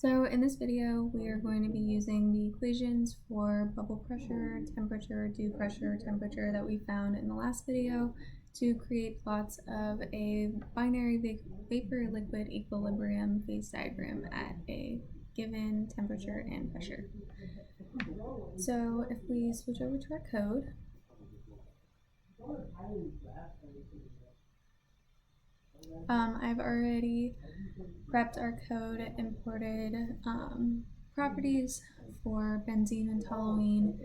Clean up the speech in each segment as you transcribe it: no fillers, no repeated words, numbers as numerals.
So in this video, we are going to be using the equations for bubble pressure, temperature, dew pressure, temperature that we found in the last video to create plots of a binary vapor-liquid equilibrium phase diagram at a given temperature and pressure. So if we switch over to our code, I've already prepped our code, imported properties for benzene and toluene,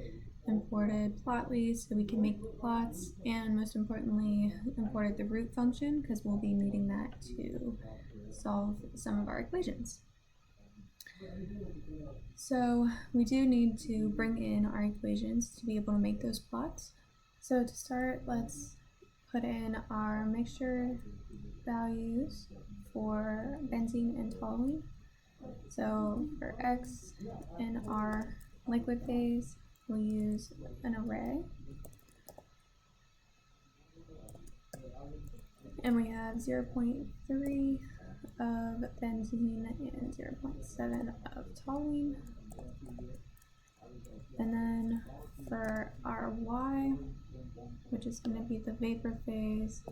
imported plotlies so we can make the plots, and most importantly, imported the root function because we'll be needing that to solve some of our equations. So we do need to bring in our equations to be able to make those plots. So to start, let's put in our mixture values for benzene and toluene. So for X in our liquid phase, we'll use an array. And we have 0.3 of benzene and 0.7 of toluene. And then for our Y, which is going to be the vapor phase,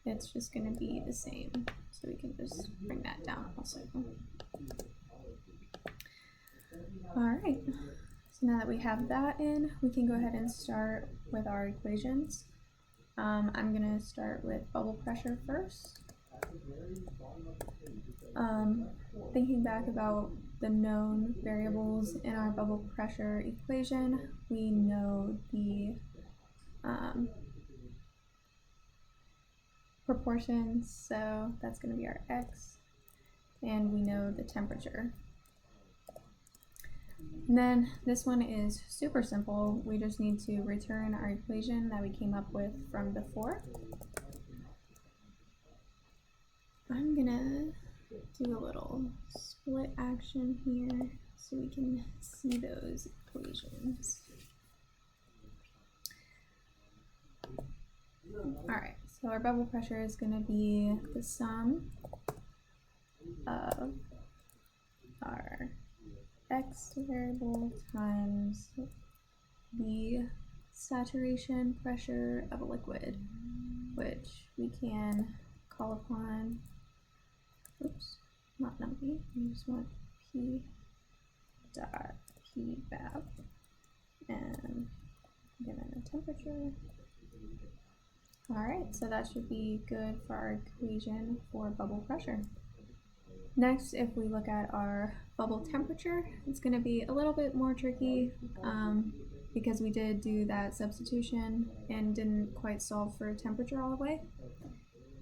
it's just going to be the same. So we can just bring that down also. Alright, so now that we have that in, we can go ahead and start with our equations. I'm going to start with bubble pressure first. Thinking back about the known variables in our bubble pressure equation, we know the proportions, so that's going to be our X, and we know the temperature. And then this one is super simple. We just need to return our equation that we came up with from before. I'm gonna do a little split action here so we can see those equations. Alright, so our bubble pressure is going to be the sum of our X variable times the saturation pressure of a liquid, which we can call upon, oops, not numpy, we just want P dot PVAP, and given the temperature. Alright, so that should be good for our equation for bubble pressure. Next, if we look at our bubble temperature, it's going to be a little bit more tricky because we did do that substitution and didn't quite solve for temperature all the way.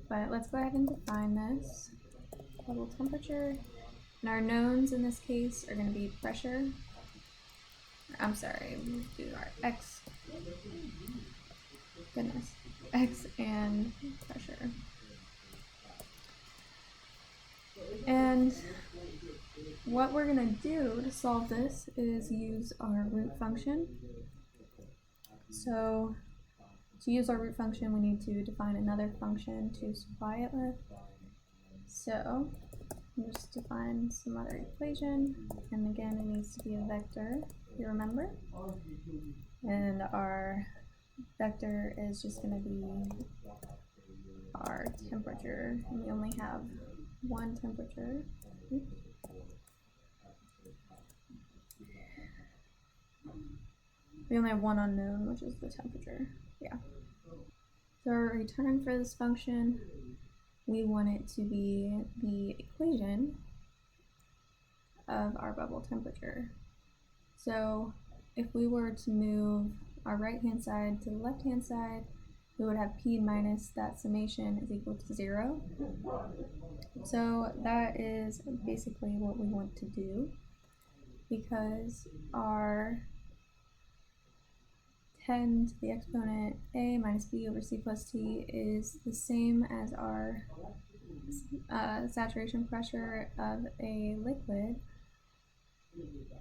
But let's go ahead and define this. Bubble temperature, and our knowns in this case are going to be pressure. I'm sorry, we'll do our X. Goodness. X and pressure. And what we're going to do to solve this is use our root function. So to use our root function, we need to define another function to supply it with. So we'll just define some other equation, and again it needs to be a vector, if you remember. And our vector is just going to be our temperature, and we only have one temperature. Oops. We only have one unknown, which is the temperature. Yeah. So our return for this function, we want it to be the equation of our bubble temperature. So if we were to move our right hand side to the left hand side, we would have P minus that summation is equal to 0. So that is basically what we want to do, because our 10 to the exponent a minus b over c plus t is the same as our saturation pressure of a liquid.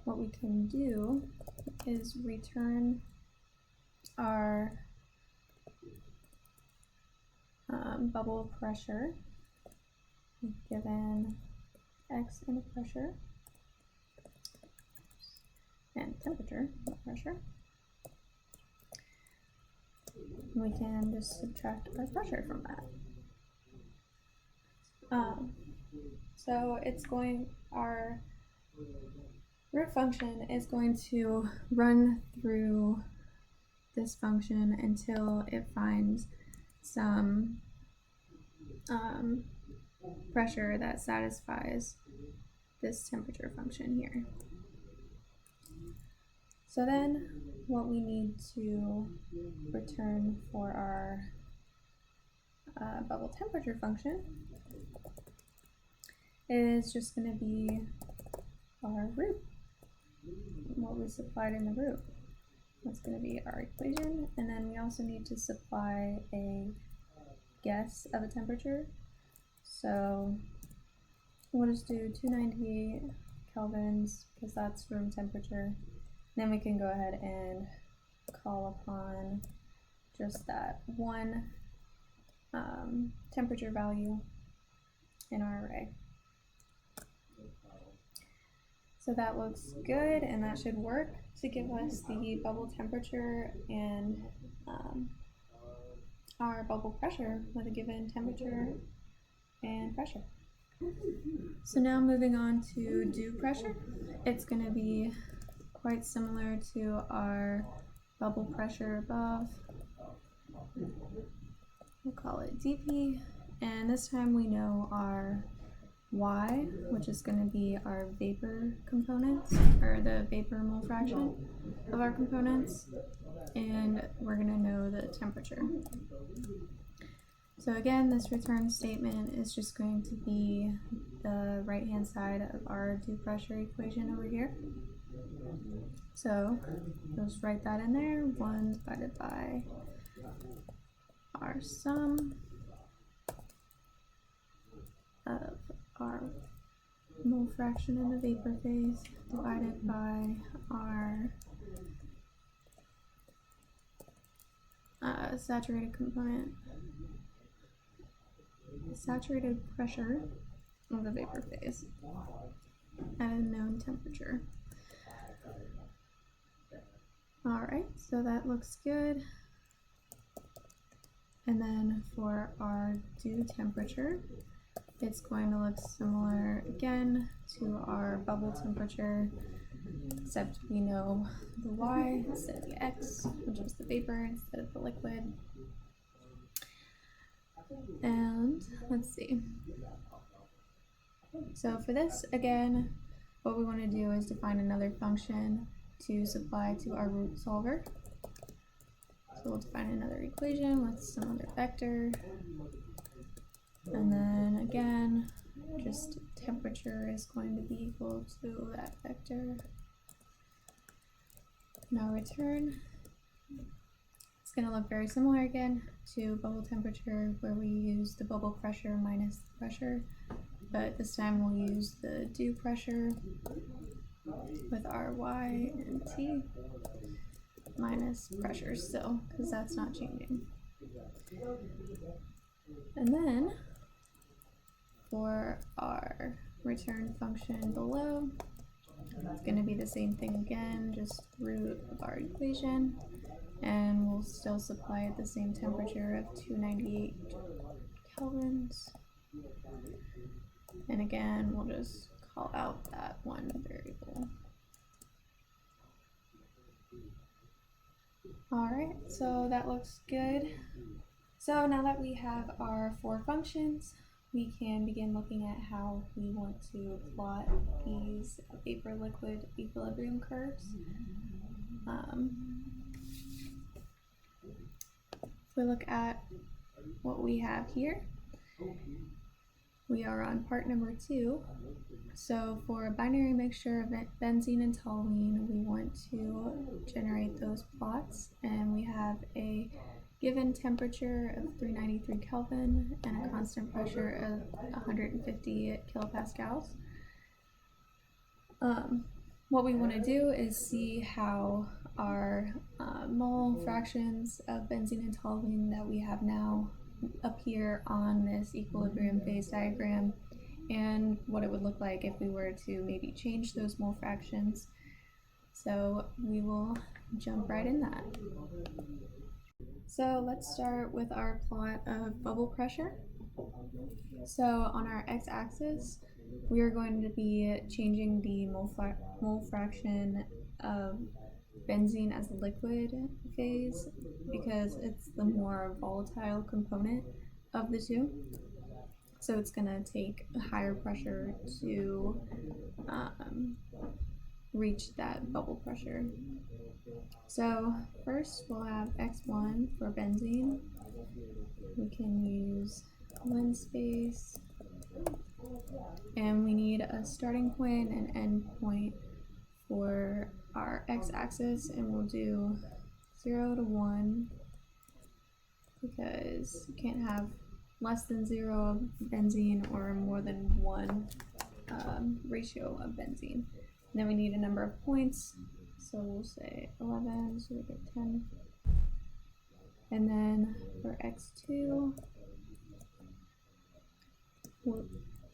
What we can do is return our bubble pressure given X and a pressure, and temperature, pressure, we can just subtract our pressure from that. So our root function is going to run through this function until it finds some pressure that satisfies this temperature function here. So then what we need to return for our bubble temperature function is just going to be our root, what we supplied in the root. That's going to be our equation, and then we also need to supply a guess of a temperature. So we'll just do 298 kelvins because that's room temperature. Then we can go ahead and call upon just that one temperature value in our array. So that looks good, and that should work to give us the bubble temperature and our bubble pressure with a given temperature and pressure. So now moving on to dew pressure, it's going to be quite similar to our bubble pressure above. We'll call it dP, and this time we know our Y, which is going to be our vapor components, or the vapor mole fraction of our components, and we're going to know the temperature. So again, this return statement is just going to be the right-hand side of our dew pressure equation over here. So just write that in there, 1 divided by our sum of our mole fraction in the vapor phase divided by our saturated component, saturated pressure of the vapor phase at a known temperature. Alright, so that looks good. And then for our dew temperature, it's going to look similar again to our bubble temperature, except we know the Y instead of the X, which is the vapor instead of the liquid. And let's see. So for this, again, what we want to do is define another function to supply to our root solver. So we'll define another equation with some other vector. And then again, just temperature is going to be equal to that vector. Now return. It's going to look very similar again to bubble temperature, where we use the bubble pressure minus the pressure, but this time we'll use the dew pressure with our Y and T minus pressure still, because that's not changing. And then for our return function below, it's going to be the same thing again, just root of our equation, and we'll still supply at the same temperature of 298 kelvins. And again, we'll just call out that one variable. Alright, so that looks good. So now that we have our 4 functions, we can begin looking at how we want to plot these vapor-liquid equilibrium curves. If we look at what we have here, we are on part number 2. So for a binary mixture of benzene and toluene, we want to generate those plots, and we have a given temperature of 393 Kelvin and a constant pressure of 150 kilopascals. What we want to do is see how our mole fractions of benzene and toluene that we have now appear on this equilibrium phase diagram, and what it would look like if we were to maybe change those mole fractions. So we will jump right in that. So let's start with our plot of bubble pressure. So on our x-axis, we are going to be changing the mole fraction of benzene as a liquid phase because it's the more volatile component of the two. So it's going to take a higher pressure to reach that bubble pressure. So first we'll have x1 for benzene. We can use lens space, and we need a starting point and end point for our x-axis, and we'll do 0 to 1 because you can't have less than 0 of benzene or more than 1 ratio of benzene. And then we need a number of points, so we'll say 11, so we get 10. And then for x2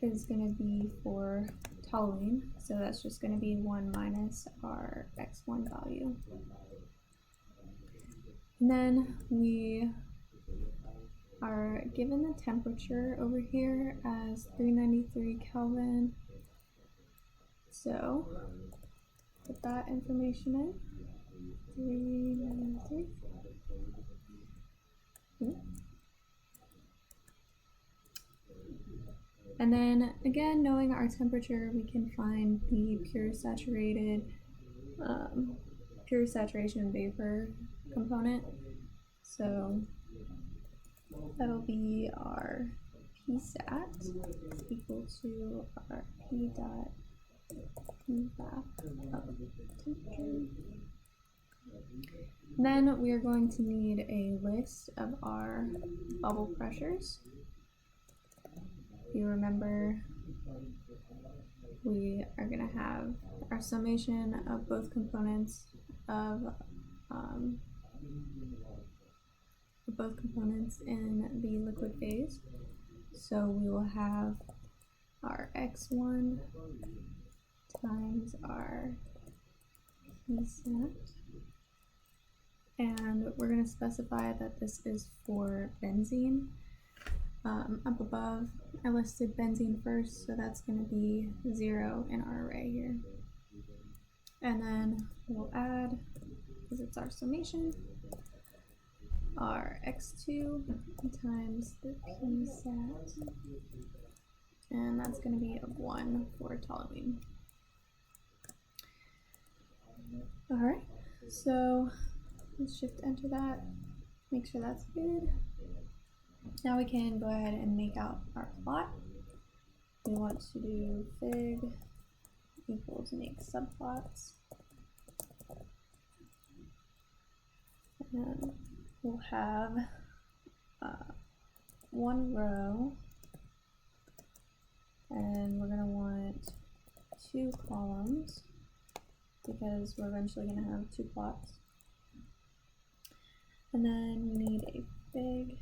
is going to be for toluene, so that's just going to be 1 minus our x1 value. And then we are given the temperature over here as 393 Kelvin. So put that information in. 393. And then again, knowing our temperature, we can find the pure saturation vapor component. So that'll be our Psat equal to our P dot Pvap of temperature. Then we are going to need a list of our bubble pressures. If you remember, we are going to have our summation of both components in the liquid phase. So we will have our x1 times our Psat, and we're going to specify that this is for benzene. Up above, I listed benzene first, so that's going to be 0 in our array here. And then we'll add, because it's our summation, our x2 times the Psat, and that's going to be a 1 for toluene. Alright, so let's shift enter that, make sure that's good. Now we can go ahead and make out our plot. We want to do fig equals make subplots. And we'll have one row, and we're going to want 2 columns because we're eventually going to have 2 plots. And then we need a fig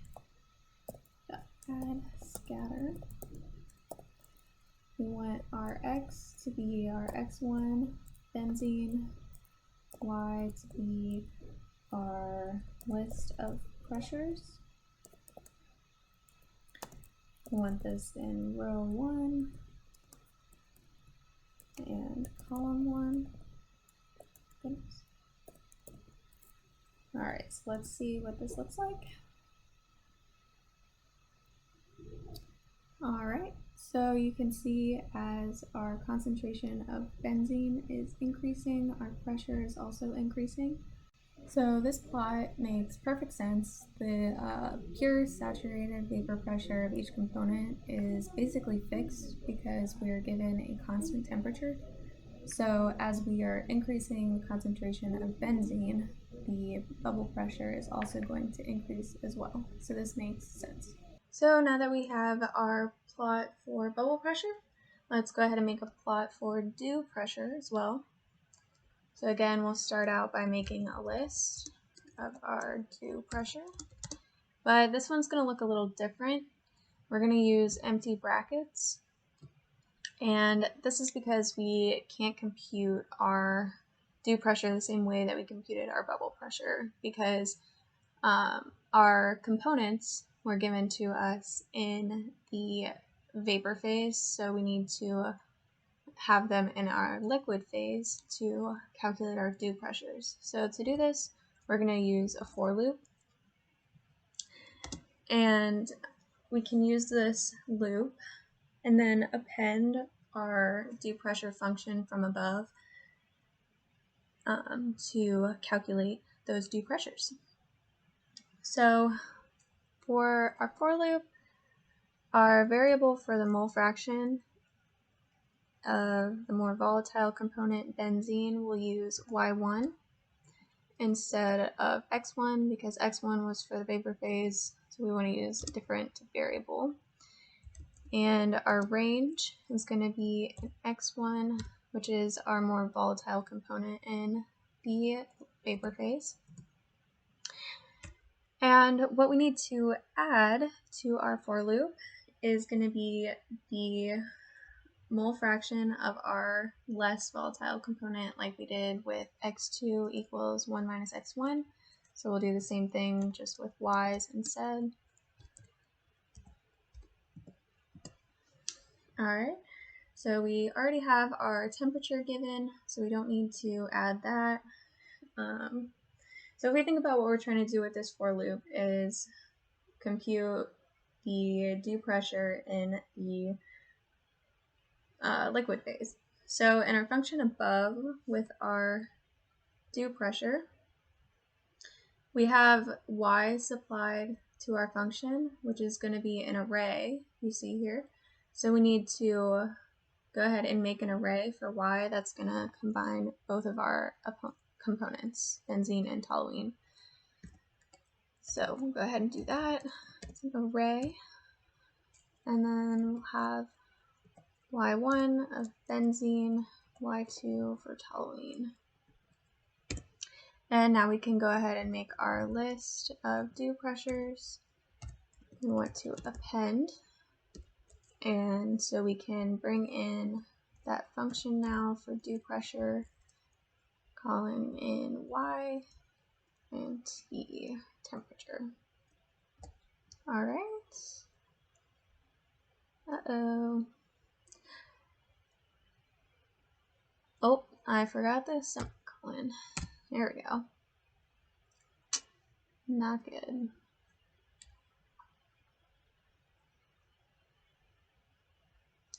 add scatter. We want our x to be our x1 benzene, y to be our list of pressures. We want this in row 1 and column 1. Goodness. Alright, so let's see what this looks like. Alright, so you can see as our concentration of benzene is increasing, our pressure is also increasing. So this plot makes perfect sense. The pure saturated vapor pressure of each component is basically fixed because we are given a constant temperature. So as we are increasing the concentration of benzene, the bubble pressure is also going to increase as well. So this makes sense. So now that we have our plot for bubble pressure, let's go ahead and make a plot for dew pressure as well. So again, we'll start out by making a list of our dew pressure, but this one's going to look a little different. We're going to use empty brackets, and this is because we can't compute our dew pressure the same way that we computed our bubble pressure, because our components were given to us in the vapor phase, so we need to have them in our liquid phase to calculate our dew pressures. So to do this, we're going to use a for loop, and we can use this loop and then append our dew pressure function from above to calculate those dew pressures. So for our for loop, our variable for the mole fraction of the more volatile component benzene, we'll use y1 instead of x1, because x1 was for the vapor phase, so we want to use a different variable. And our range is going to be an x1, which is our more volatile component in the vapor phase. And what we need to add to our for loop is going to be the mole fraction of our less volatile component, like we did with x2 equals 1 minus x1. So we'll do the same thing just with y's instead. Alright, so we already have our temperature given, so we don't need to add that. So if we think about what we're trying to do with this for loop is compute the dew pressure in the liquid phase. So in our function above with our dew pressure, we have y supplied to our function, which is going to be an array you see here. So we need to go ahead and make an array for y that's going to combine both of our components, benzene and toluene. So we'll go ahead and do that. It's an array. And then we'll have y1 of benzene, y2 for toluene. And now we can go ahead and make our list of dew pressures. We want to append. And so we can bring in that function now for dew pressure, calling in y and t temperature. All right. Uh-oh. Oh, I forgot the semicolon. There we go. Not good.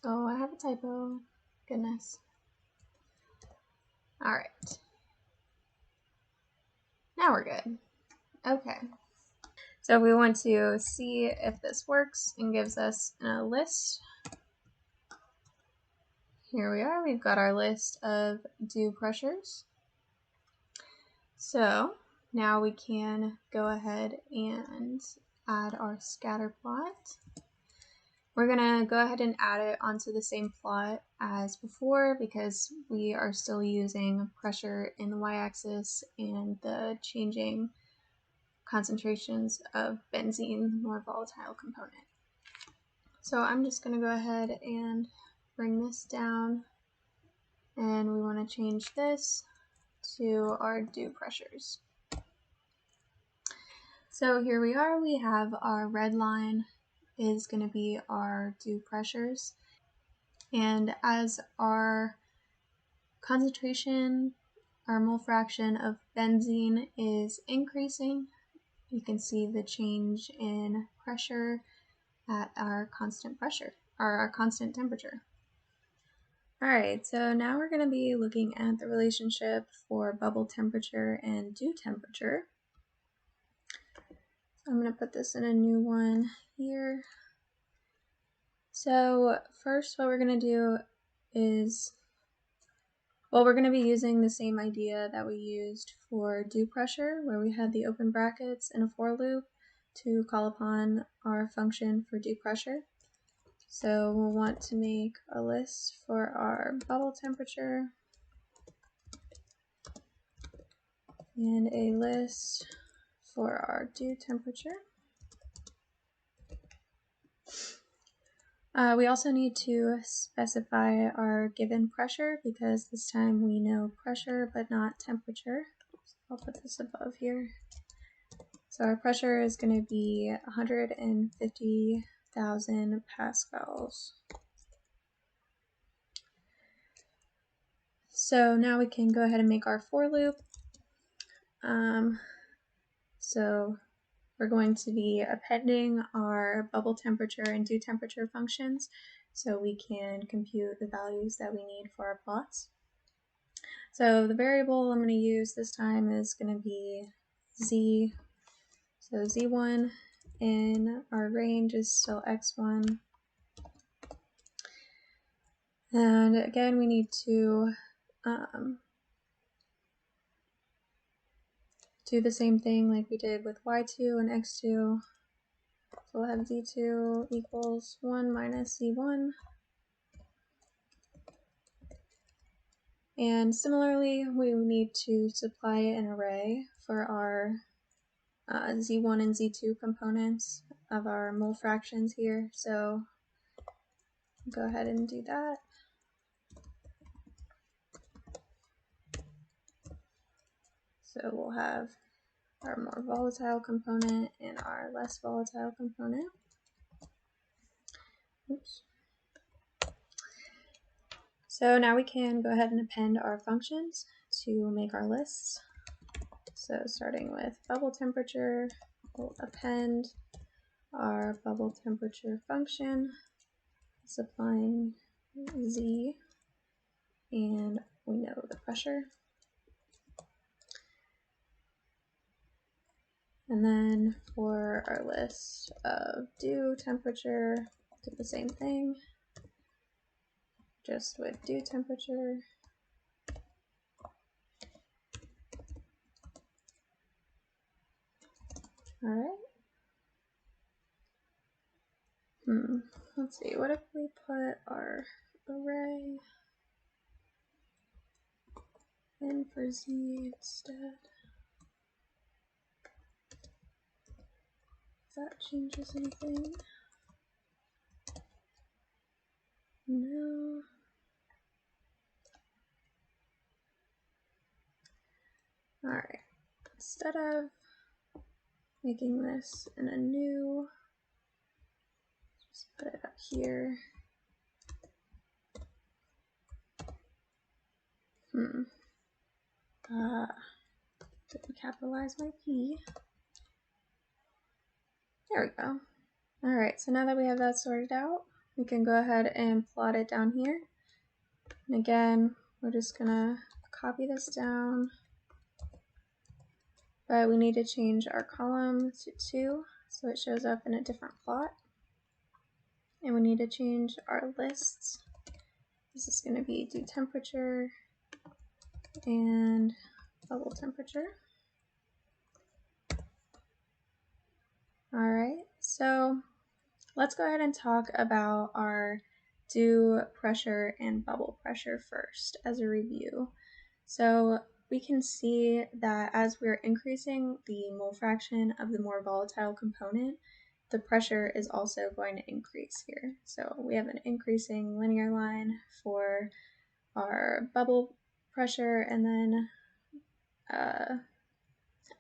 Oh, I have a typo. Goodness. All right. Now we're good. Okay. So we want to see if this works and gives us a list. Here we are. We've got our list of dew pressures. So now we can go ahead and add our scatter plot. We're going to go ahead and add it onto the same plot as before because we are still using pressure in the y-axis and the changing concentrations of benzene, the more volatile component. So I'm just going to go ahead and bring this down, and we want to change this to our dew pressures. So here we are, we have our red line is going to be our dew pressures, and as our concentration, our mole fraction of benzene is increasing, you can see the change in pressure at our constant pressure, or our constant temperature. Alright, so now we're going to be looking at the relationship for bubble temperature and dew temperature. So I'm going to put this in a new one here. So first what we're going to do is, well, we're going to be using the same idea that we used for dew pressure, where we had the open brackets and a for loop to call upon our function for dew pressure. So we'll want to make a list for our bubble temperature and a list for our dew temperature. We also need to specify our given pressure because this time we know pressure but not temperature. I'll put this above here. So our pressure is going to be 150,000 pascals. So now we can go ahead and make our for loop. So we're going to be appending our bubble temperature and dew temperature functions so we can compute the values that we need for our plots. So the variable I'm going to use this time is going to be z. So z1 in our range is still x1. And again, we need to do the same thing like we did with y2 and x2. So we'll have z2 equals 1 minus z1. And similarly, we need to supply an array for our z1 and z2 components of our mole fractions here. So go ahead and do that. So we'll have our more volatile component and our less volatile component. Oops. So now we can go ahead and append our functions to make our lists. So starting with bubble temperature, we'll append our bubble temperature function, supplying z, and we know the pressure. And then for our list of dew temperature, do the same thing, just with dew temperature. All right. Let's see, what if we put our array in for z instead? If that changes anything. No. All right, instead of making this in a new, just put it up here. Didn't capitalize my P. There we go. All right, so now that we have that sorted out, we can go ahead and plot it down here. And again, we're just gonna copy this down, but we need to change our column to 2 so it shows up in a different plot. And we need to change our lists. This is going to be dew temperature and bubble temperature. All right, so let's go ahead and talk about our dew pressure and bubble pressure first as a review. So we can see that as we're increasing the mole fraction of the more volatile component, the pressure is also going to increase here. So we have an increasing linear line for our bubble pressure and then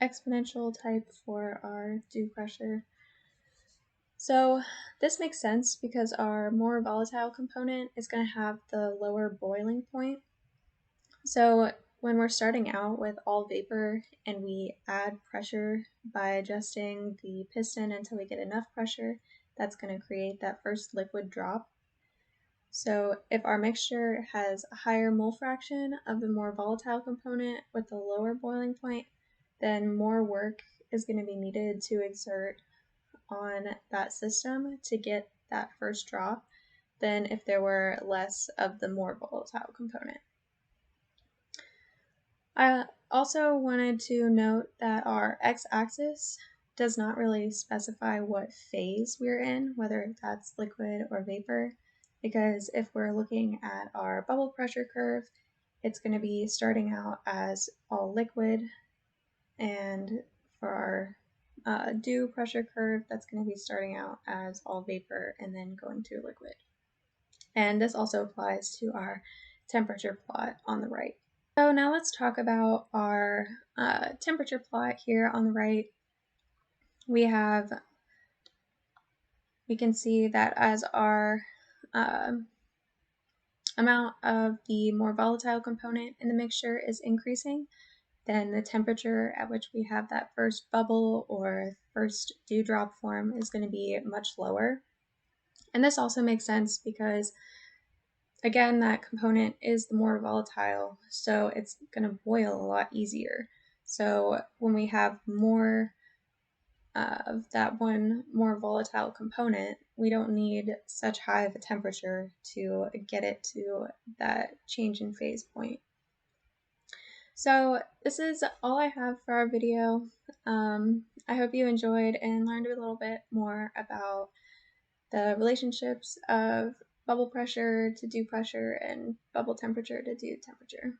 exponential type for our dew pressure. So this makes sense because our more volatile component is going to have the lower boiling point. So when we're starting out with all vapor and we add pressure by adjusting the piston until we get enough pressure, that's going to create that first liquid drop. So if our mixture has a higher mole fraction of the more volatile component with a lower boiling point, then more work is going to be needed to exert on that system to get that first drop than if there were less of the more volatile component. I also wanted to note that our x-axis does not really specify what phase we're in, whether that's liquid or vapor, because if we're looking at our bubble pressure curve, it's going to be starting out as all liquid, and for our dew pressure curve that's going to be starting out as all vapor and then going to liquid. And this also applies to our temperature plot on the right. So now let's talk about our temperature plot here on the right. We can see that as our amount of the more volatile component in the mixture is increasing, then the temperature at which we have that first bubble or first dewdrop form is going to be much lower. And this also makes sense because, again, that component is the more volatile, so it's going to boil a lot easier. So when we have more of that one more volatile component, we don't need such high of a temperature to get it to that change in phase point. So this is all I have for our video. I hope you enjoyed and learned a little bit more about the relationships of bubble pressure to dew pressure and bubble temperature to dew temperature.